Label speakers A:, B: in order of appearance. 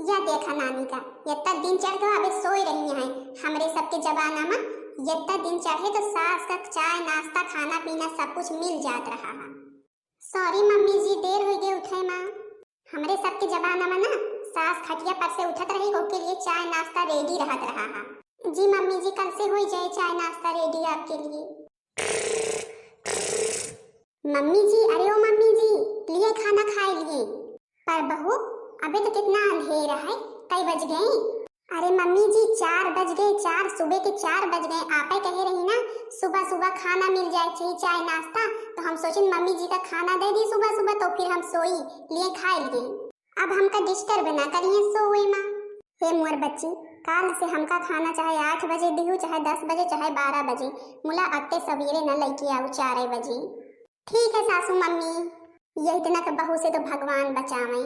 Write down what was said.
A: या देखा नानी का इतना दिन चढ़ गया अबे सोई रही हैं। हमरे सबके जमाना में इतना दिन चढ़े तो सास का चाय नाश्ता खाना पीना सब कुछ मिल जात रहा है। सॉरी मम्मी जी देर हो गई उठे माँ। हमरे सबके जमाना में ना सास खटिया पर से उठत रही ओके लिए चाय नाश्ता रेडी रहत रहा है। जी मम्मी जी कल से हो जाए चाय नाश्ता रेडी आपके लिए। मम्मी जी अरे ओ मम्मी जी लिए खाना खाए लिए। पर बहू अबे तो कितना अंधेरा है कई बज गए। अरे मम्मी जी 4 बज गए 4 सुबह के 4 बज गए। आप ही कहे रही ना सुबह सुबह खाना मिल जाए चाहिए चाय नाश्ता तो हम सोचे मम्मी जी का खाना दे दी सुबह सुबह तो फिर हम सोई लिए खाए लिए। अब हमका डिस्टर्ब ना करिए सोए माँ। हे मोर बच्ची काल से हमका खाना चाहे 8 बजे दिहू चाहे 10 बजे चाहे 12 बजे मुला अत्ते सवेरे न लेके आऊ 4 बजे। ठीक है सासू मम्मी यही इतना बहू से तो भगवान बचावे।